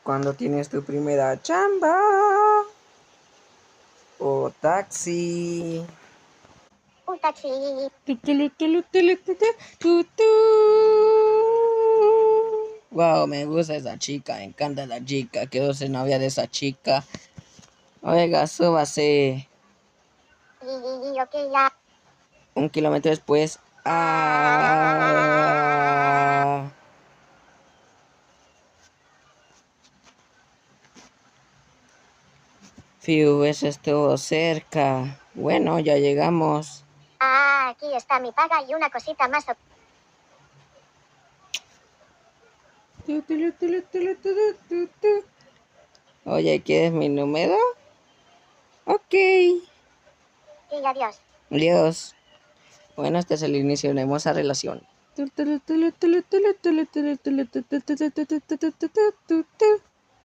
¿Cuándo tienes tu primera chamba? O taxi. Un taxi. Wow, me gusta esa chica, me encanta la chica. Quiero ser novia de esa chica. Oiga, súbase. Ok, ya. 1 kilómetro después. Ah. Fiu, eso estuvo cerca. Bueno, ya llegamos. Ah, aquí está mi paga y una cosita más. Oye, ¿quieres mi número? Ok. Y adiós. Adiós. Bueno, este es el inicio de una hermosa relación.